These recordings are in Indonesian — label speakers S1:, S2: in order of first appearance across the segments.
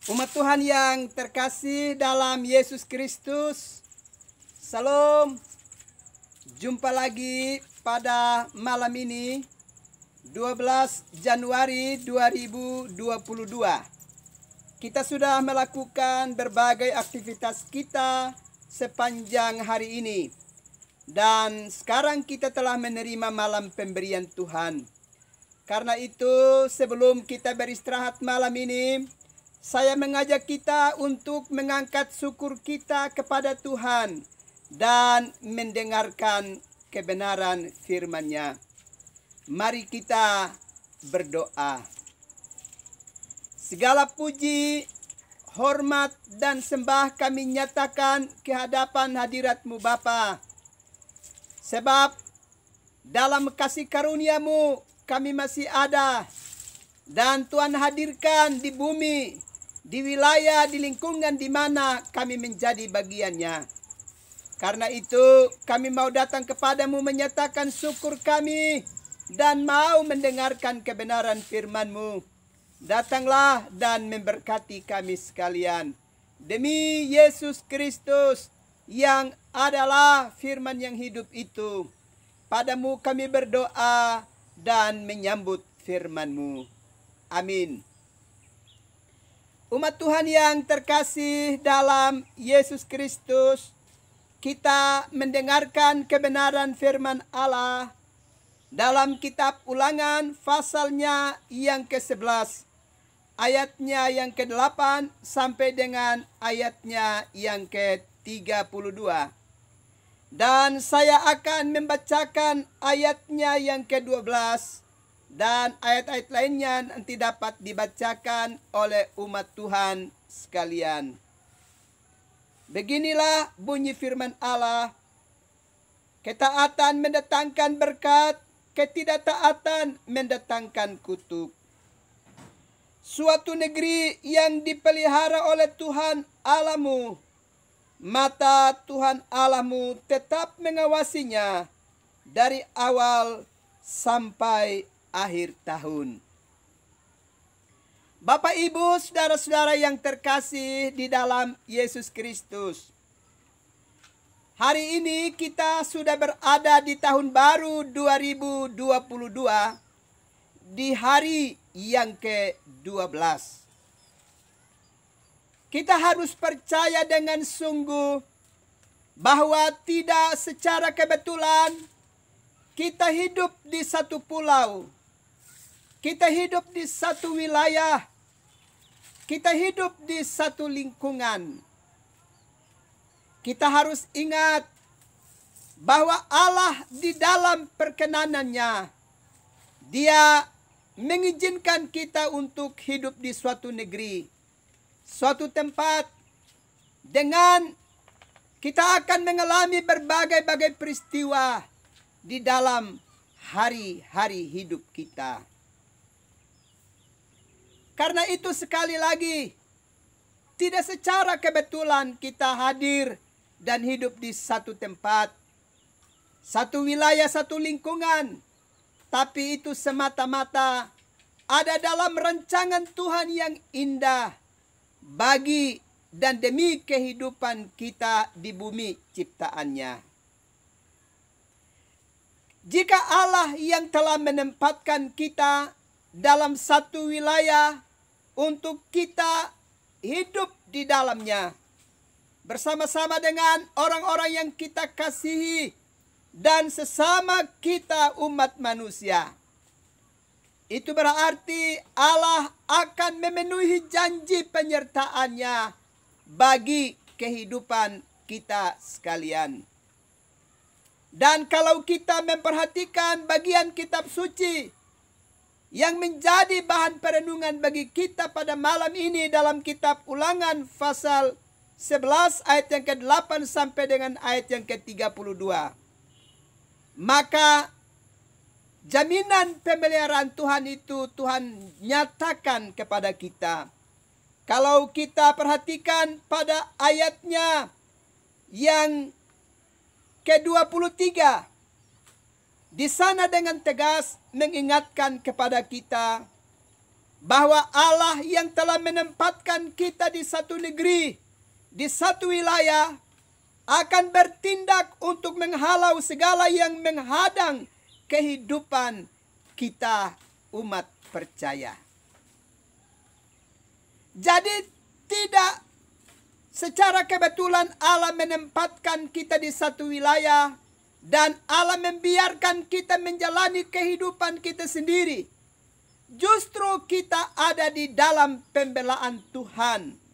S1: Umat Tuhan yang terkasih dalam Yesus Kristus, Salam. Jumpa lagi pada malam ini 12 Januari 2022. Kita sudah melakukan berbagai aktivitas kita sepanjang hari ini. Dan sekarang kita telah menerima malam pemberian Tuhan. Karena itu sebelum kita beristirahat malam ini, saya mengajak kita untuk mengangkat syukur kita kepada Tuhan dan mendengarkan kebenaran firman-Nya. Mari kita berdoa. Segala puji, hormat, dan sembah kami nyatakan ke hadapan hadirat-Mu Bapa. Sebab dalam kasih karunia-Mu kami masih ada. Dan Tuhan hadirkan di bumi, di wilayah, di lingkungan di mana kami menjadi bagiannya. Karena itu kami mau datang kepadamu menyatakan syukur kami dan mau mendengarkan kebenaran firman-Mu. Datanglah dan memberkati kami sekalian. Demi Yesus Kristus yang adalah firman yang hidup itu. Padamu kami berdoa dan menyambut firman-Mu. Amin. Umat Tuhan yang terkasih dalam Yesus Kristus, kita mendengarkan kebenaran firman Allah dalam kitab Ulangan pasalnya yang ke-11, ayatnya yang ke-8 sampai dengan ayatnya yang ke-32. Dan saya akan membacakan ayatnya yang ke-12 dan ayat-ayat lainnya nanti dapat dibacakan oleh umat Tuhan sekalian. Beginilah bunyi firman Allah. Ketaatan mendatangkan berkat, ketidaktaatan mendatangkan kutuk. Suatu negeri yang dipelihara oleh Tuhan Allahmu, mata Tuhan Allahmu tetap mengawasinya dari awal sampai akhir tahun. Bapak, Ibu, saudara-saudara yang terkasih di dalam Yesus Kristus. Hari ini kita sudah berada di tahun baru 2022, di hari yang ke-12. Kita harus percaya dengan sungguh bahwa tidak secara kebetulan kita hidup di satu pulau. Kita hidup di satu wilayah. Kita hidup di satu lingkungan. Kita harus ingat bahwa Allah di dalam perkenanannya, Dia mengizinkan kita untuk hidup di suatu negeri, suatu tempat, dengan kita akan mengalami berbagai-bagai peristiwa di dalam hari-hari hidup kita. Karena itu sekali lagi, tidak secara kebetulan kita hadir dan hidup di satu tempat, satu wilayah, satu lingkungan. Tapi itu semata-mata ada dalam rancangan Tuhan yang indah bagi dan demi kehidupan kita di bumi ciptaannya. Jika Allah yang telah menempatkan kita dalam satu wilayah untuk kita hidup di dalamnya, bersama-sama dengan orang-orang yang kita kasihi dan sesama kita umat manusia, itu berarti Allah akan memenuhi janji penyertaannya bagi kehidupan kita sekalian. Dan kalau kita memperhatikan bagian kitab suci yang menjadi bahan perenungan bagi kita pada malam ini dalam kitab Ulangan pasal 11 ayat yang ke-8 sampai dengan ayat yang ke-32. Maka jaminan pemeliharaan Tuhan itu Tuhan nyatakan kepada kita. Kalau kita perhatikan pada ayatnya yang ke-23, di sana dengan tegas mengingatkan kepada kita bahwa Allah yang telah menempatkan kita di satu negeri, di satu wilayah, akan bertindak untuk menghalau segala yang menghadang kehidupan kita umat percaya. Jadi tidak secara kebetulan Allah menempatkan kita di satu wilayah dan Allah membiarkan kita menjalani kehidupan kita sendiri. Justru kita ada di dalam pembelaan Tuhan.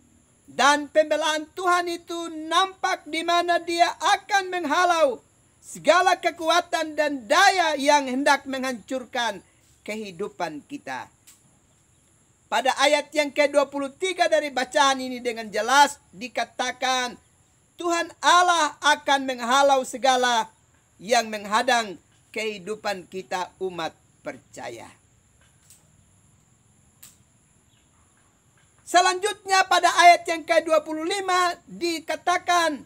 S1: Dan pembelaan Tuhan itu nampak di mana Dia akan menghalau segala kekuatan dan daya yang hendak menghancurkan kehidupan kita. Pada ayat yang ke-23 dari bacaan ini dengan jelas dikatakan Tuhan Allah akan menghalau segala yang menghadang kehidupan kita umat percaya. Selanjutnya pada ayat yang ke-25 dikatakan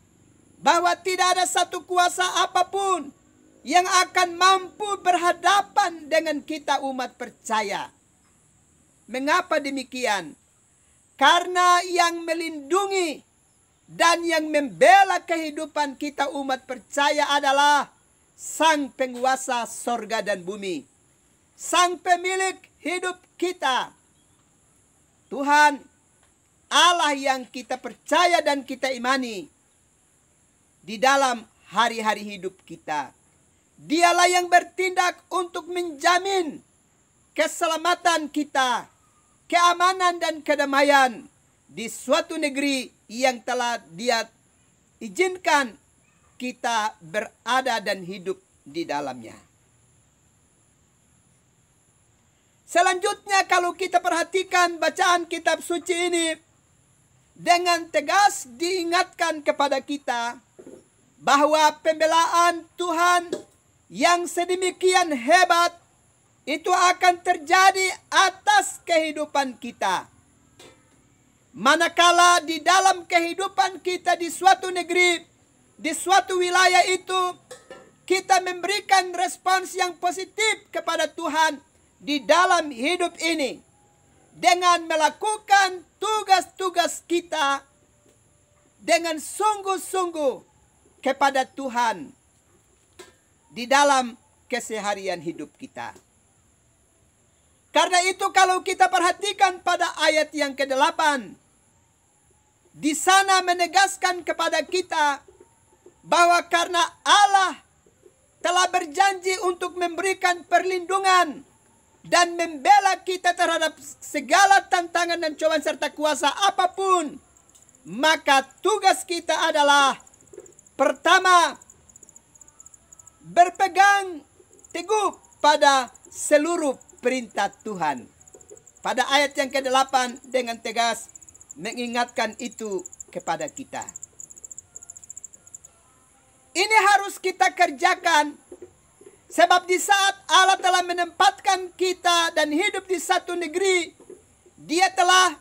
S1: bahwa tidak ada satu kuasa apapun yang akan mampu berhadapan dengan kita umat percaya. Mengapa demikian? Karena yang melindungi dan yang membela kehidupan kita umat percaya adalah Sang Penguasa sorga dan bumi. Sang Pemilik hidup kita. Tuhan Allah yang kita percaya dan kita imani di dalam hari-hari hidup kita. Dialah yang bertindak untuk menjamin keselamatan kita, keamanan dan kedamaian di suatu negeri yang telah Dia izinkan kita berada dan hidup di dalamnya. Selanjutnya kalau kita perhatikan bacaan kitab suci ini, dengan tegas diingatkan kepada kita bahwa pembelaan Tuhan yang sedemikian hebat itu akan terjadi atas kehidupan kita. Manakala di dalam kehidupan kita di suatu negeri, di suatu wilayah itu, kita memberikan respons yang positif kepada Tuhan di dalam hidup ini, dengan melakukan tugas-tugas kita dengan sungguh-sungguh kepada Tuhan di dalam keseharian hidup kita. Karena itu kalau kita perhatikan pada ayat yang ke-8, di sana menegaskan kepada kita bahwa karena Allah telah berjanji untuk memberikan perlindungan dan membela kita terhadap segala tantangan dan cobaan serta kuasa apapun, maka tugas kita adalah pertama, berpegang teguh pada seluruh perintah Tuhan. Pada ayat yang ke-8 dengan tegas mengingatkan itu kepada kita. Ini harus kita kerjakan. Sebab di saat Allah telah menempatkan kita dan hidup di satu negeri, Dia telah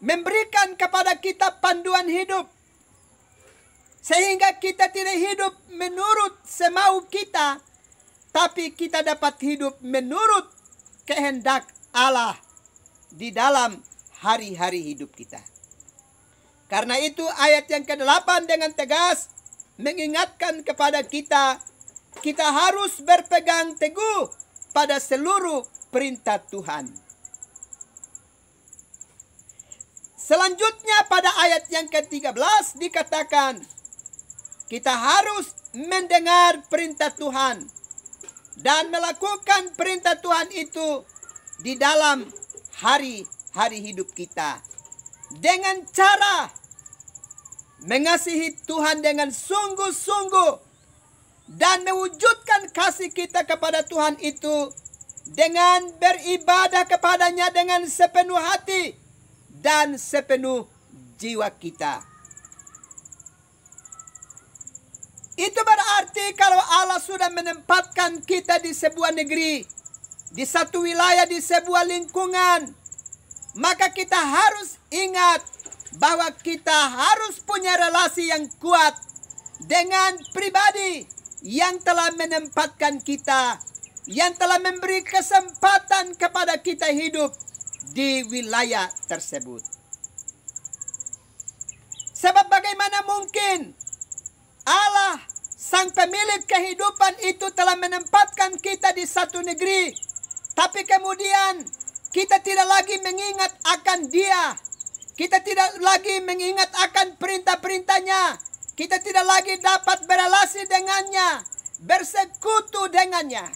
S1: memberikan kepada kita panduan hidup. Sehingga kita tidak hidup menurut semau kita, tapi kita dapat hidup menurut kehendak Allah di dalam hari-hari hidup kita. Karena itu ayat yang ke-8 dengan tegas mengingatkan kepada kita, kita harus berpegang teguh pada seluruh perintah Tuhan. Selanjutnya pada ayat yang ke-13 dikatakan, kita harus mendengar perintah Tuhan dan melakukan perintah Tuhan itu di dalam hari-hari hidup kita. Dengan cara mengasihi Tuhan dengan sungguh-sungguh dan mewujudkan kasih kita kepada Tuhan itu dengan beribadah kepadanya dengan sepenuh hati dan sepenuh jiwa kita. Itu berarti kalau Allah sudah menempatkan kita di sebuah negeri, di satu wilayah, di sebuah lingkungan, maka kita harus ingat bahwa kita harus punya relasi yang kuat dengan pribadi yang telah menempatkan kita yang telah memberi kesempatan kepada kita hidup di wilayah tersebut. Sebab bagaimana mungkin Allah sang pemilik kehidupan itu telah menempatkan kita di satu negeri, tapi kemudian kita tidak lagi mengingat akan Dia. Kita tidak lagi mengingat akan perintah-perintahnya. Kita tidak lagi dapat berelasi dengannya, bersekutu dengannya.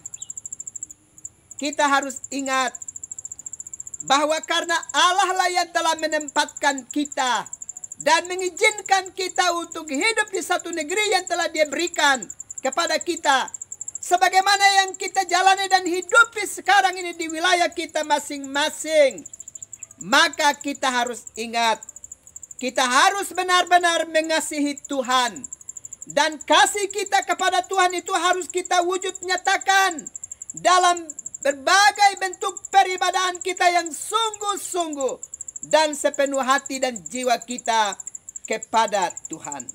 S1: Kita harus ingat bahwa karena Allah lah yang telah menempatkan kita dan mengizinkan kita untuk hidup di satu negeri yang telah Dia berikan kepada kita, sebagaimana yang kita jalani dan hidupi sekarang ini di wilayah kita masing-masing, maka kita harus ingat, kita harus benar-benar mengasihi Tuhan. Dan kasih kita kepada Tuhan itu harus kita wujud nyatakan dalam berbagai bentuk peribadahan kita yang sungguh-sungguh dan sepenuh hati dan jiwa kita kepada Tuhan.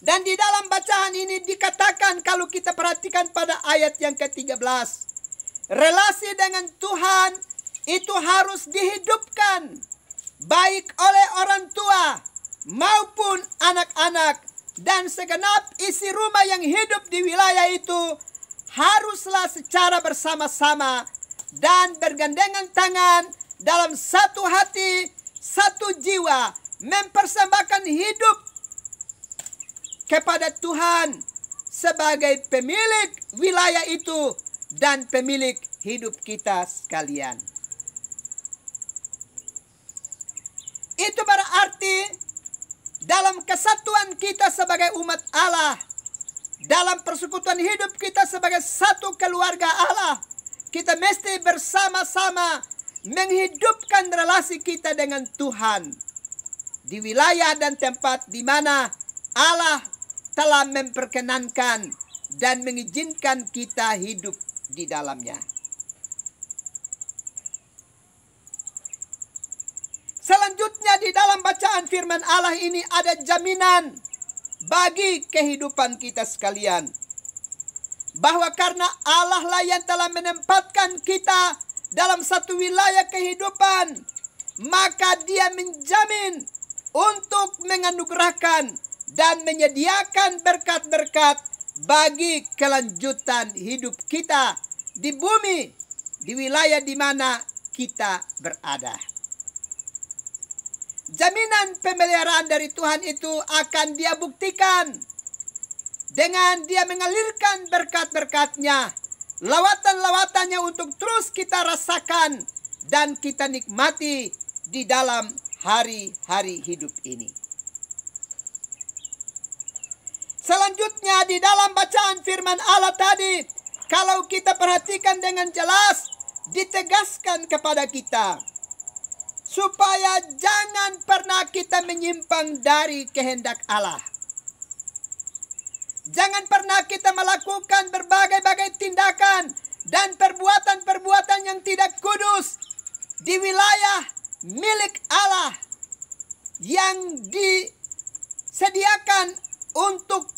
S1: Dan di dalam bacaan ini dikatakan, kalau kita perhatikan pada ayat yang ke-13, relasi dengan Tuhan itu harus dihidupkan baik oleh orang tua maupun anak-anak, dan segenap isi rumah yang hidup di wilayah itu haruslah secara bersama-sama dan bergandengan tangan dalam satu hati, satu jiwa, mempersembahkan hidup kepada Tuhan sebagai pemilik wilayah itu dan pemilik hidup kita sekalian. Itu berarti dalam kesatuan kita sebagai umat Allah, dalam persekutuan hidup kita sebagai satu keluarga Allah, kita mesti bersama-sama menghidupkan relasi kita dengan Tuhan di wilayah dan tempat di mana Allah telah memperkenankan dan mengizinkan kita hidup di dalamnya. Selanjutnya di dalam bacaan firman Allah ini ada jaminan bagi kehidupan kita sekalian, bahwa karena Allah lah yang telah menempatkan kita dalam satu wilayah kehidupan, maka Dia menjamin untuk menganugerahkan dan menyediakan berkat-berkat bagi kelanjutan hidup kita di bumi, di wilayah di mana kita berada. Jaminan pemeliharaan dari Tuhan itu akan Dia buktikan dengan Dia mengalirkan berkat-berkat-Nya, lawatan-lawatannya untuk terus kita rasakan dan kita nikmati di dalam hari-hari hidup ini. Selanjutnya di dalam bacaan firman Allah tadi, kalau kita perhatikan dengan jelas, ditegaskan kepada kita supaya jangan pernah kita menyimpang dari kehendak Allah. Jangan pernah kita melakukan berbagai-bagai tindakan dan perbuatan-perbuatan yang tidak kudus di wilayah milik Allah yang disediakan untuk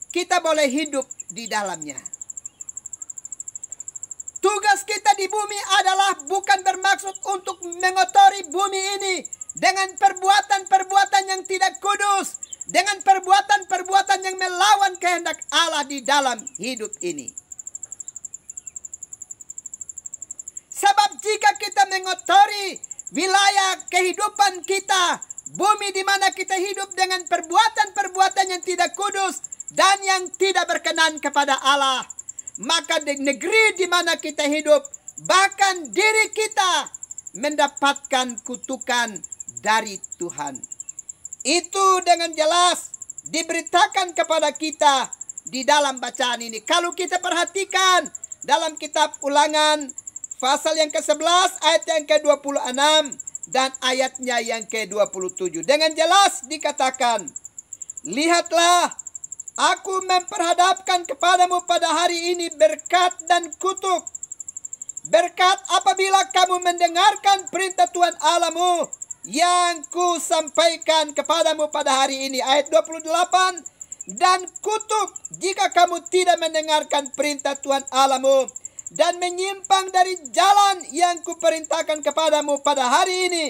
S1: kita boleh hidup di dalamnya. Tugas kita di bumi adalah bukan bermaksud untuk mengotori bumi ini dengan perbuatan-perbuatan yang tidak kudus, dengan perbuatan-perbuatan yang melawan kehendak Allah di dalam hidup ini. Sebab jika kita mengotori wilayah kehidupan kita, bumi di mana kita hidup dengan perbuatan-perbuatan yang tidak kudus dan yang tidak berkenan kepada Allah, maka di negeri di mana kita hidup, bahkan diri kita mendapatkan kutukan dari Tuhan. Itu dengan jelas diberitakan kepada kita di dalam bacaan ini. Kalau kita perhatikan dalam kitab Ulangan pasal yang ke-11 ayat yang ke-26 dan ayatnya yang ke-27. Dengan jelas dikatakan, lihatlah, aku memperhadapkan kepadamu pada hari ini berkat dan kutuk. Berkat apabila kamu mendengarkan perintah Tuhan Allahmu yang ku sampaikan kepadamu pada hari ini. Ayat 28, dan kutuk jika kamu tidak mendengarkan perintah Tuhan Allahmu dan menyimpang dari jalan yang kuperintahkan kepadamu pada hari ini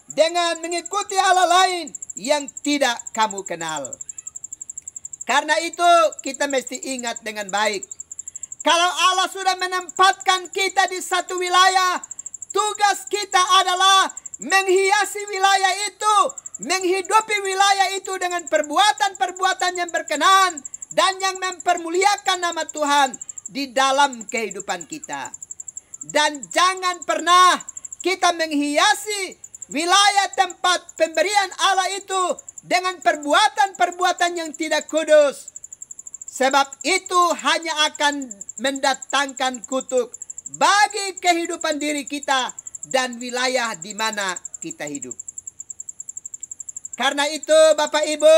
S1: dengan mengikuti Allah lain yang tidak kamu kenal. Karena itu kita mesti ingat dengan baik. Kalau Allah sudah menempatkan kita di satu wilayah, tugas kita adalah menghiasi wilayah itu, menghidupi wilayah itu dengan perbuatan-perbuatan yang berkenan dan yang mempermuliakan nama Tuhan di dalam kehidupan kita. Dan jangan pernah kita menghiasi wilayah tempat pemberian Allah itu dengan perbuatan-perbuatan yang tidak kudus. Sebab itu hanya akan mendatangkan kutuk bagi kehidupan diri kita dan wilayah di mana kita hidup. Karena itu Bapak Ibu,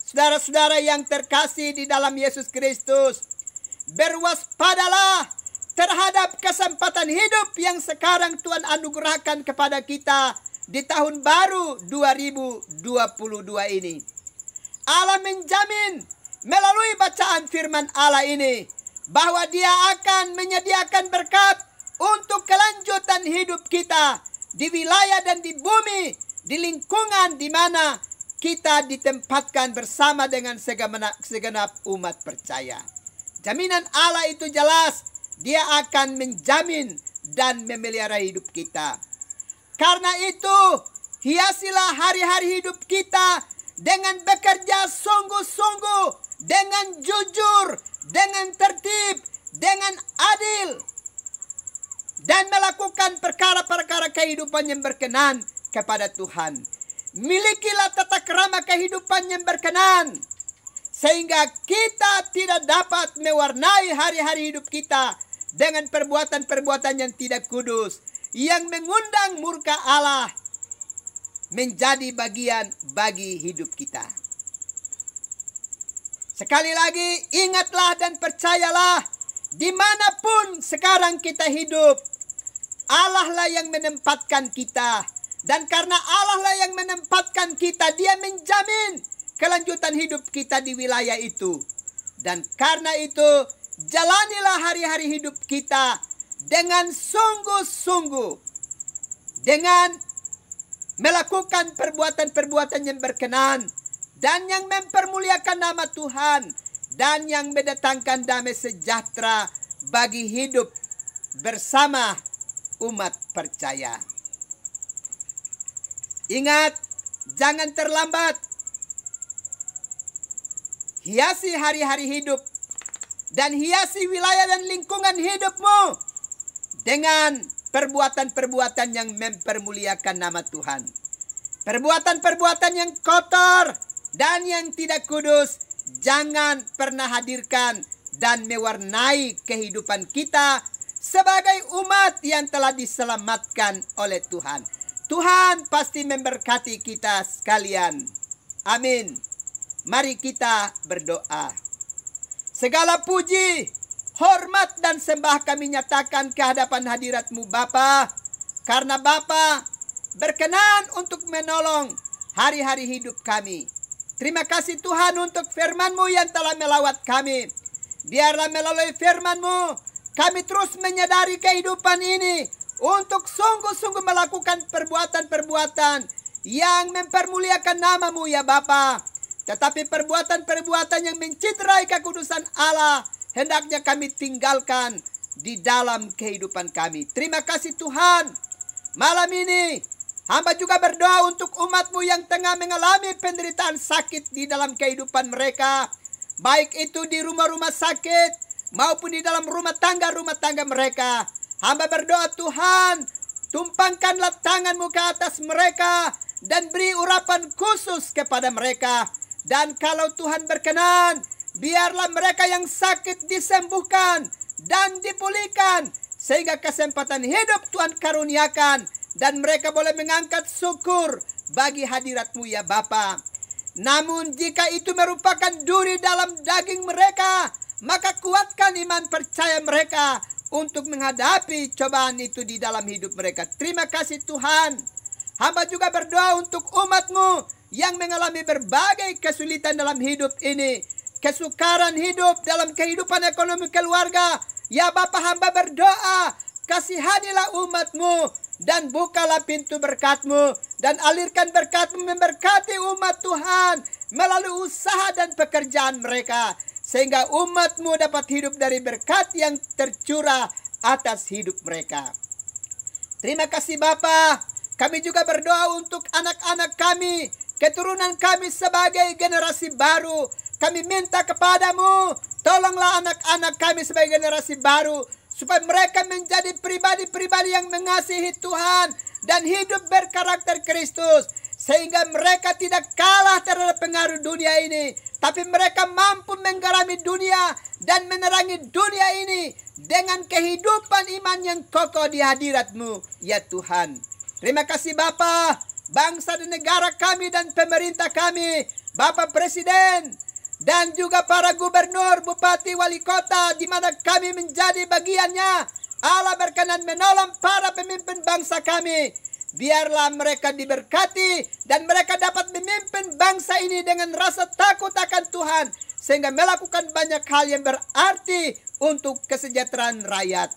S1: saudara-saudara yang terkasih di dalam Yesus Kristus, berwaspadalah terhadap kesempatan hidup yang sekarang Tuhan anugerahkan kepada kita di tahun baru 2022 ini. Allah menjamin melalui bacaan firman Allah ini bahwa Dia akan menyediakan berkat untuk kelanjutan hidup kita di wilayah dan di bumi, di lingkungan di mana kita ditempatkan bersama dengan segenap umat percaya. Jaminan Allah itu jelas, Dia akan menjamin dan memelihara hidup kita. Karena itu, hiasilah hari-hari hidup kita dengan bekerja sungguh-sungguh, dengan jujur, dengan tertib, dengan adil, dan melakukan perkara-perkara kehidupan yang berkenan kepada Tuhan. Milikilah tata krama kehidupan yang berkenan, sehingga kita tidak dapat mewarnai hari-hari hidup kita dengan perbuatan-perbuatan yang tidak kudus, yang mengundang murka Allah menjadi bagian bagi hidup kita. Sekali lagi, ingatlah dan percayalah, dimanapun sekarang kita hidup, Allah lah yang menempatkan kita. Dan karena Allah lah yang menempatkan kita, Dia menjamin kelanjutan hidup kita di wilayah itu. Dan karena itu, jalanilah hari-hari hidup kita dengan sungguh-sungguh, dengan melakukan perbuatan-perbuatan yang berkenan dan yang mempermuliakan nama Tuhan dan yang mendatangkan damai sejahtera bagi hidup bersama umat percaya. Ingat, jangan terlambat. Hiasi hari-hari hidup dan hiasi wilayah dan lingkungan hidupmu dengan perbuatan-perbuatan yang mempermuliakan nama Tuhan. Perbuatan-perbuatan yang kotor dan yang tidak kudus jangan pernah hadirkan dan mewarnai kehidupan kita sebagai umat yang telah diselamatkan oleh Tuhan. Tuhan pasti memberkati kita sekalian. Amin. Mari kita berdoa. Segala puji, hormat dan sembah kami nyatakan ke hadapan hadirat-Mu Bapa, karena Bapa berkenan untuk menolong hari-hari hidup kami. Terima kasih Tuhan untuk firman-Mu yang telah melawat kami. Biarlah melalui firman-Mu kami terus menyadari kehidupan ini untuk sungguh-sungguh melakukan perbuatan-perbuatan yang mempermuliakan nama-Mu ya Bapa. Tetapi perbuatan-perbuatan yang menciderai kekudusan Allah hendaknya kami tinggalkan di dalam kehidupan kami. Terima kasih Tuhan. Malam ini hamba juga berdoa untuk umat-Mu yang tengah mengalami penderitaan sakit di dalam kehidupan mereka. Baik itu di rumah-rumah sakit maupun di dalam rumah tangga mereka. Hamba berdoa Tuhan, tumpangkanlah tangan-Mu ke atas mereka dan beri urapan khusus kepada mereka. Dan kalau Tuhan berkenan, biarlah mereka yang sakit disembuhkan dan dipulihkan, sehingga kesempatan hidup Tuhan karuniakan dan mereka boleh mengangkat syukur bagi hadirat-Mu ya Bapa. Namun jika itu merupakan duri dalam daging mereka, maka kuatkan iman percaya mereka untuk menghadapi cobaan itu di dalam hidup mereka. Terima kasih Tuhan. Hamba juga berdoa untuk umat-Mu yang mengalami berbagai kesulitan dalam hidup ini. kesukaran hidup, dalam kehidupan ekonomi keluarga. Ya Bapa, hamba berdoa, kasihanilah umat-Mu dan bukalah pintu berkat-Mu dan alirkan berkat-Mu memberkati umat Tuhan melalui usaha dan pekerjaan mereka, sehingga umat-Mu dapat hidup dari berkat yang tercurah atas hidup mereka. Terima kasih Bapa. Kami juga berdoa untuk anak-anak kami, keturunan kami sebagai generasi baru. Kami minta kepadamu, tolonglah anak-anak kami sebagai generasi baru, supaya mereka menjadi pribadi-pribadi yang mengasihi Tuhan dan hidup berkarakter Kristus, sehingga mereka tidak kalah terhadap pengaruh dunia ini, tapi mereka mampu menggarami dunia dan menerangi dunia ini dengan kehidupan iman yang kokoh di hadirat-Mu, ya Tuhan. Terima kasih Bapa, bangsa dan negara kami dan pemerintah kami, Bapak Presiden, dan juga para gubernur, bupati, wali kota, di mana kami menjadi bagiannya. Allah berkenan menolong para pemimpin bangsa kami. Biarlah mereka diberkati dan mereka dapat memimpin bangsa ini dengan rasa takut akan Tuhan, sehingga melakukan banyak hal yang berarti untuk kesejahteraan rakyat.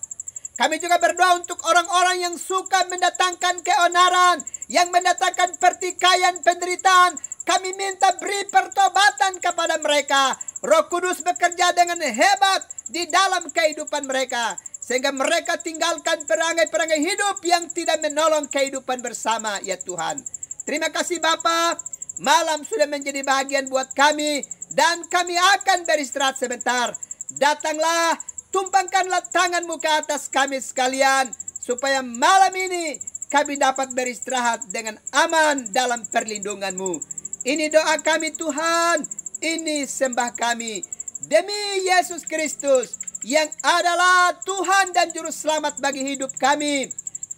S1: Kami juga berdoa untuk orang-orang yang suka mendatangkan keonaran, yang mendatangkan pertikaian, penderitaan. Kami minta beri pertobatan kepada mereka. Roh Kudus bekerja dengan hebat di dalam kehidupan mereka, sehingga mereka tinggalkan perangai-perangai hidup yang tidak menolong kehidupan bersama, ya Tuhan. Terima kasih Bapa. Malam sudah menjadi bahagian buat kami, dan kami akan beristirahat sebentar. Datanglah, tumpangkanlah tangan-Mu ke atas kami sekalian, supaya malam ini kami dapat beristirahat dengan aman dalam perlindungan-Mu. Ini doa kami Tuhan, ini sembah kami, demi Yesus Kristus, yang adalah Tuhan dan Juru Selamat bagi hidup kami.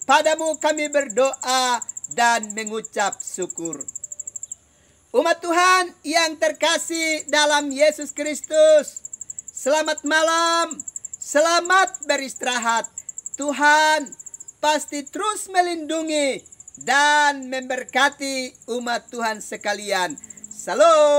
S1: Padamu kami berdoa dan mengucap syukur. Umat Tuhan yang terkasih dalam Yesus Kristus, selamat malam, selamat beristirahat. Tuhan pasti terus melindungi dan memberkati umat Tuhan sekalian. Salam.